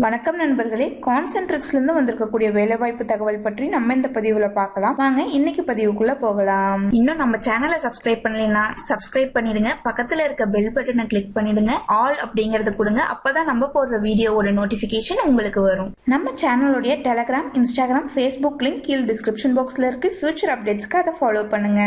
வணக்கம் நண்பர்களே, கான்சென்ட்ரிக்ஸ்லேருந்து வந்திருக்கக்கூடிய வேலைவாய்ப்பு தகவல் பற்றி நம்ம இந்த பதிவுல பார்க்கலாம். வாங்க இன்னைக்கு பதிவுக்குள்ள போகலாம். இன்னும் நம்ம சேனலை சப்ஸ்கிரைப் பண்ணலைன்னா சப்ஸ்கிரைப் பண்ணிடுங்க. பக்கத்துல இருக்க பெல் பட்டனை கிளிக் பண்ணிடுங்க. ஆல் அப்படிங்கறது கொடுங்க. அப்பதான் நம்ம போடுற வீடியோவோட நோட்டிபிகேஷன் உங்களுக்கு வரும். நம்ம சேனலுடைய டெலிகிராம், இன்ஸ்டாகிராம், ஃபேஸ்புக் லிங்க் கீழ் டிஸ்கிரிப்ஷன் பாக்ஸ்ல இருக்கு. ஃபியூச்சர் அப்டேட்ஸ்க்கு அதை ஃபாலோ பண்ணுங்க.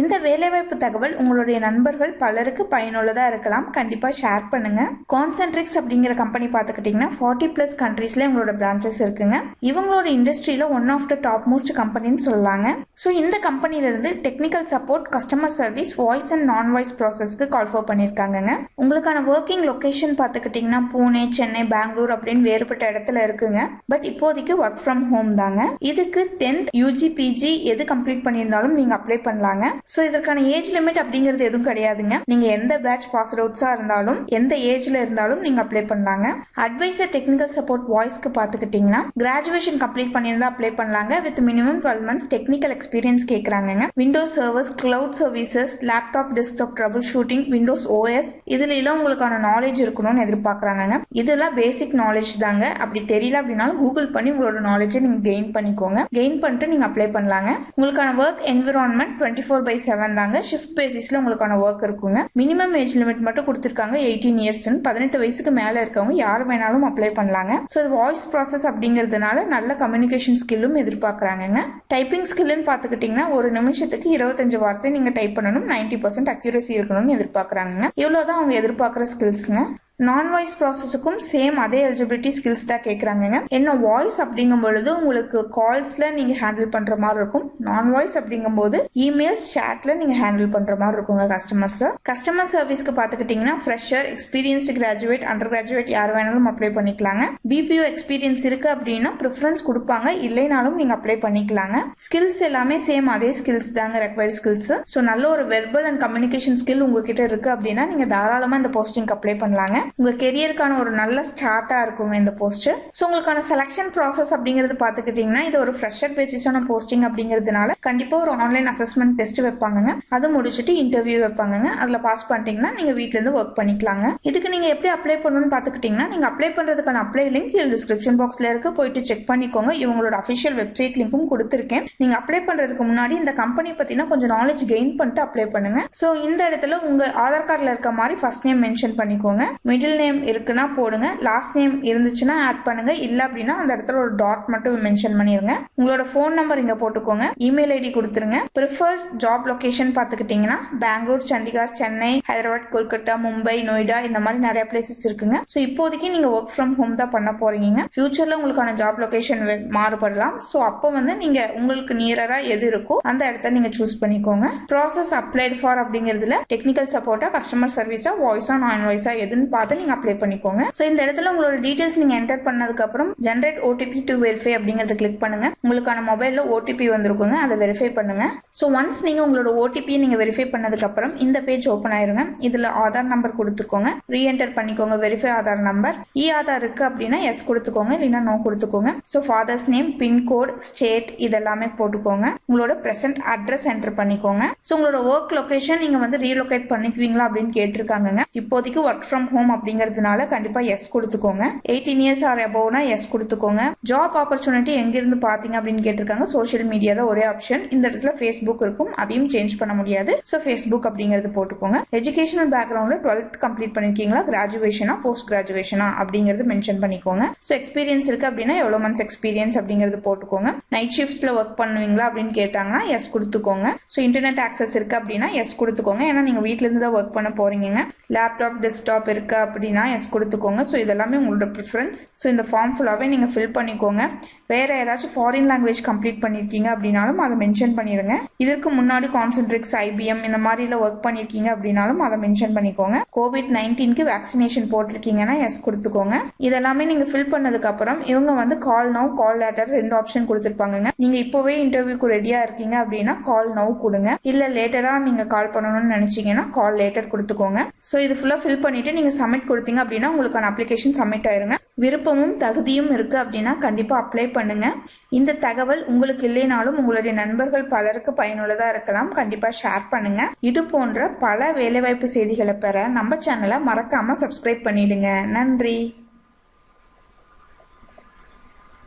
இந்த வேலைவாய்ப்பு தகவல் உங்களுடைய நண்பர்கள் பலருக்கு பயனுள்ளதா இருக்கலாம். கண்டிப்பா ஷேர் பண்ணுங்க. கான்சென்ட்ரிக்ஸ் அப்படிங்கிற கம்பெனி பார்த்துக்கிட்டீங்கன்னா 40+ கண்ட்ரீஸ்ல இவங்களோட பிரான்ச்சஸ் இருக்குங்க. இவங்களோட இண்டஸ்ட்ரியில one of the top most கம்பெனின்னு சொல்லலாங்க. ஸோ இந்த கம்பெனில இருந்து technical support, customer service, voice and non voice ப்ராசஸ்க்கு கால்ஃபர் பண்ணியிருக்காங்க. உங்களுக்கான ஒர்க்கிங் லொகேஷன் பார்த்துக்கிட்டீங்கன்னா பூனே, சென்னை, பெங்களூர் அப்படின்னு வேறுபட்ட இடத்துல இருக்குங்க. பட் இப்போதைக்கு ஒர்க் ஃப்ரம் ஹோம் தாங்க. இதுக்கு 10th UG PG எது கம்ப்ளீட் பண்ணியிருந்தாலும் நீங்க அப்ளை பண்ணலாங்க. ஸோ இதற்கான ஏஜ் லிமிட் அப்படிங்கிறது எதுவும் கிடையாதுங்க. நீங்க எந்த பேட்ச் பாஸ் அவுட்ஸா இருந்தாலும், எந்த ஏஜ்ல இருந்தாலும் நீங்க அப்ளை பண்ணலாங்க. அட்வைசர் டெக்னிக்கல் சப்போர்ட் வாய்ஸ்க்கு பார்த்துக்கிட்டீங்கன்னா கிராஜுவேஷன் கம்ப்ளீட் பண்ணியிருந்தா அப்ளை பண்ணலாங்க. With minimum 12 months technical experience கேட்கறாங்க. Windows servers, cloud services, laptop desktop troubleshooting, Windows OS இதுல எல்லாம் உங்களுக்கான நாலேஜ் இருக்கணும்னு எதிர்பார்க்கறாங்க. இதெல்லாம் பேசிக் நாலேஜ் தாங்க. அப்படி தெரியல அப்படின்னாலும் கூகுள் பண்ணி உங்களோட நாலேஜை நீங்க கெயின் பண்ணிக்கோங்க. கெயின் பண்ணிட்டு நீங்க அப்ளை பண்ணலாங்க. உங்களுக்கான ஒர்க் என்விரான்மெண்ட் 24/7 தாங்க. ஷிஃப்ட் பேசிஸ்ல உங்களுக்கான ஒர்க் இருக்குங்க. மினிமம் ஏஜ் லிமிட் மட்டும் கொடுத்திருக்காங்க 18 years. 18 வயசுக்கு மேல இருக்கவங்க யார் வேணாலும் அப்ளை பண்ணலாங்க. ஸோ இது வாய்ஸ் ப்ராசஸ் அப்படிங்கிறதுனால நல்ல கம்யூனிகேஷன் ஸ்கில்லும் எதிர்பார்க்கறாங்க. டைப்பிங் ஸ்கில்னு பார்த்துக்கிட்டீங்கன்னா ஒரு நிமிஷத்துக்கு 25 வார்த்தை நீங்க டைப் பண்ணணும். 90% அக்யூரசி இருக்கணும்னு எதிர்பார்க்கறாங்க. இவ்வளவுதான் அவங்க எதிர்பார்க்கிற ஸ்கில்ஸ்ங்க. நான் வாய்ஸ் ப்ராசஸுக்கும் சேம் அதே எலிஜிபிலிட்டி ஸ்கில்ஸ் தான் கேட்குறாங்க. என்ன வாய்ஸ் அப்படிங்கும் பொழுது உங்களுக்கு கால்ஸ்ல நீங்க ஹேண்டில் பண்ற மாதிரி இருக்கும். நான் வாய்ஸ் அப்படிங்கும்போது இமெயில்ஸ், சாட்ல நீங்க ஹேண்டில் பண்ற மாதிரி இருக்குங்க கஸ்டமர்ஸ். கஸ்டமர் சர்வீஸ்க்கு பார்த்துக்கிட்டீங்கன்னா fresher, experienced graduate, under graduate யார் வேணாலும் அப்ளை பண்ணிக்கலாங்க. BPO எக்ஸ்பீரியன்ஸ் இருக்கு அப்படின்னா ப்ரிஃபரன்ஸ் கொடுப்பாங்க. இல்லைனாலும் நீங்க அப்ளை பண்ணிக்கலாங்க. ஸ்கில்ஸ் எல்லாமே சேம் அதே ஸ்கில்ஸ் தாங்க, ரெக்வயர்ட் ஸ்கில்ஸ். ஸோ நல்ல ஒரு வெர்பல் அண்ட் கம்யூனிகேஷன் ஸ்கில் உங்ககிட்ட இருக்கு அப்படின்னா நீங்க தாராளமா இந்த போஸ்டிங் அப்ளை பண்ணலாங்க. உங்க கெரியருக்கான ஒரு நல்ல ஸ்டார்ட்டா இருக்குங்க இந்த போஸ்ட். ஸோ உங்களுக்கான செலக்ஷன் ப்ராசஸ் அப்படிங்கிறது பார்த்துக்கிட்டீங்கன்னா இது ஒரு ஃப்ரெஷர் பேசிஸான போஸ்டிங் அப்படிங்கிறதுனால கண்டிப்பா ஒரு ஆன்லைன் அசஸ்மெண்ட் டெஸ்ட் வைப்பாங்க. அது முடிச்சுட்டு இன்டர்வியூ வைப்பாங்க. அதுல பாஸ் பண்ணிட்டீங்கன்னா நீங்க வீட்ல இருந்து ஒர்க் பண்ணிக்கலாங்க. இதுக்கு நீங்க எப்படி அப்ளை பண்ணணும்னு பார்த்துக்கிட்டீங்கன்னா நீங்க அப்ளை பண்றதுக்கான அப்ளை லிங்க் டிஸ்கிரிப்ஷன் பாக்ஸ்ல இருக்கு. போயிட்டு செக் பண்ணிக்கோங்க. இவங்களோட அஃபிஷியல் வெப்சைட் லிங்க்கும் கொடுத்துருக்கேன். நீங்க அப்ளை பண்றதுக்கு முன்னாடி இந்த கம்பெனி பத்தினா கொஞ்சம் நாலேஜ் கெயின் பண்ணிட்டு அப்ளை பண்ணுங்க. ஸோ இந்த இடத்துல உங்க ஆதார் கார்டுல இருக்க மாதிரி ஃபர்ஸ்ட் நேம் மென்ஷன் பண்ணிக்கோங்க. மிடில் நேம் இருக்குன்னா போடுங்க. லாஸ்ட் நேம் இருந்துச்சுன்னா ஆட் பண்ணுங்க. இல்ல அப்படின்னா அந்த இடத்துல ஒரு டாட் மட்டும் மென்ஷன் பண்ணிருங்க. உங்களோட போன் நம்பர் இங்க போட்டுக்கோங்க. இமெயில் ஐடி கொடுத்துருங்க. ப்ரிஃபர்ட் ஜாப் லொகேஷன் பார்த்துக்கிட்டீங்கன்னா பெங்களூர், சண்டிகார், சென்னை, ஹைதராபாத், கொல்கத்தா, மும்பை, நொய்டா இந்த மாதிரி நிறைய பிளேசஸ் இருக்குங்க. ஸோ இப்போதைக்கு நீங்க ஒர்க் ஃப்ரம் ஹோம் தான் பண்ண போறீங்க. ஃபியூச்சர்ல உங்களுக்கான ஜாப் லொகேஷன் மாறுபடலாம். ஸோ அப்போ நீங்க உங்களுக்கு நியரரா எது இருக்கோ அந்த இடத்த நீங்க சூஸ் பண்ணிக்கோங்க. ப்ராசஸ் அப்ளைட் ஃபார் அப்படிங்கிறதுல டெக்னிக்கல் சப்போர்ட்டா, கஸ்டமர் சர்வீஸா, வாய்ஸா, நான் வாய்ஸா எதுன்னு பார்த்து நீங்க அப்ளை பண்ணிக்கோங்க. சோ இந்த இடத்துல உங்களோட டீடைல்ஸ் நீங்க என்டர் பண்ணதுக்கு அப்புறம் ஜெனரேட் OTP டு வெரிஃபை அப்படிங்கறத கிளிக் பண்ணுங்க. உங்களுக்கான மொபைல்ல OTP வந்திருக்குங்க. அதை வெரிஃபை பண்ணுங்க. சோ ஒன்ஸ் நீங்க உங்களோட OTP நீங்க வெரிஃபை பண்ணதுக்கு அப்புறம் இந்த பேஜ் ஓபன் ஆயிருங்க. இதுல ஆதார் நம்பர் கொடுத்துக்கோங்க. ரீஎன்டர் பண்ணிக்கோங்க. Verify Aadhaar number. ஆதார் இருக்கு அப்படின்னா எஸ் கொடுத்துக்கோங்க, இல்லைன்னா நோ கொடுத்துக்கோங்க. So father's name, pincode, state இதெல்லாமே போட்டுக்கோங்க. உங்களோட பிரசன்ட் அட்ரஸ் என்டர் பண்ணிக்கோங்க. சோ உங்களோட ஒர்க் லொகேஷன் நீங்க ரீலொகேட் பண்ணிக்குவீங்களா அப்படின்னு கேட்டிருக்காங்க. இப்போதைக்கு ஒர்க் ஃப்ரம் ஹோம் அப்படிங்கிறதுனால கண்டிப்பா எஸ் கொடுத்துக்கோங்க. 18 years ஆர் அபவ்னா எஸ் கொடுத்துக்கோங்க. ஜாப் ஆப்பர்ச்சுனிட்டி எங்க இருந்து பாத்தீங்க அப்படின்னு கேட்டிருக்காங்க. சோஷியல் மீடியா தான் ஒரே ஆப்ஷன். இந்த இடத்துல Facebook இருக்கும். அதையும் சேஞ்ச் பண்ண முடியாது. சோ Facebook அப்படிங்கறது போட்டுக்கோங்க. எஜுகேஷனல் பேக்ரவுண்ட்ல 12th கம்ப்ளீட் பண்ணிருக்கீங்களா, கிராஜுவேஷனா, போஸ்ட் கிராஜுவேஷனா அப்படிங்கறது மென்ஷன் பண்ணிக்கோங்க. சோ எக்ஸ்பீரியன்ஸ் இருக்கு அப்படின்னா எவ்வளவு மந்த்ஸ் எக்ஸ்பீரியன்ஸ் அப்படிங்கறது போட்டுக்கோங்க. நைட் ஷிஃப்ட்ஸ்ல ஒர்க் பண்ணுவீங்களா அப்படின்னு கேட்டாங்கன்னா எஸ் கொடுத்துக்கோங்க. சோ இன்டர்நெட் ஆக்சஸ் இருக்கு அப்படின்னா எஸ் கொடுத்துக்கோங்க. ஏன்னா நீங்க வீட்ல இருந்து தான் ஒர்க் பண்ண போறீங்க. லேப்டாப், டெஸ்க்டாப் இருக்கு அப்படின்னா எஸ் கொடுத்துக்கோங்க. ஸோ இதெல்லாமே உங்களோட ப்ரிஃபரன்ஸ். ஸோ இந்த ஃபார்ம் ஃபுல்லாகவே நீங்கள் ஃபில் பண்ணிக்கோங்க. வேற ஏதாச்சும் ஃபாரின் லாங்குவேஜ் கம்ப்ளீட் பண்ணியிருக்கீங்க அப்படின்னாலும் அதை மென்ஷன் பண்ணிடுங்க. இதற்கு முன்னாடி கான்சென்ட்ரிக்ஸ், IBM இந்த மாதிரில ஒர்க் பண்ணியிருக்கீங்க அப்படின்னாலும் அதை மென்ஷன் பண்ணிக்கோங்க. COVID-19க்கு வேக்சினேஷன் போட்டிருக்கீங்கன்னா எஸ் கொடுத்துக்கோங்க. இதெல்லாமே நீங்க ஃபில் பண்ணதுக்கு அப்புறம் இவங்க கால் நவ், கால் லேட்டர் 2 ஆப்ஷன் கொடுத்துருப்பாங்க. நீங்க இப்போவே இன்டர்வியூக்கு ரெடியா இருக்கீங்க அப்படின்னா கால் நவ் கொடுங்க. இல்ல லேட்டரா நீங்க கால் பண்ணணும்னு நினைச்சீங்கன்னா கால் லேட்டர் கொடுத்துக்கோங்க. ஸோ இது ஃபுல்லா ஃபில் பண்ணிட்டு நீங்க சப்மிட் கொடுத்தீங்க அப்படின்னா உங்களுக்கான அப்ளிகேஷன் சப்மிட் ஆயிருங்க. விருப்பமும் தகுதியும் இருக்கு அப்படின்னா கண்டிப்பா அப்ளை பண்ணுங்க. இந்த தகவல் உங்களுக்கு இல்லைனாலும் உங்களுடைய நண்பர்கள் பலருக்கு பயனுள்ளதா இருக்கலாம். கண்டிப்பா ஷேர் பண்ணுங்க. இது போன்ற பல வேலைவாய்ப்பு செய்திகளை பெற நம்ம சேனலை மறக்காம சப்ஸ்கிரைப் பண்ணிடுங்க. நன்றி.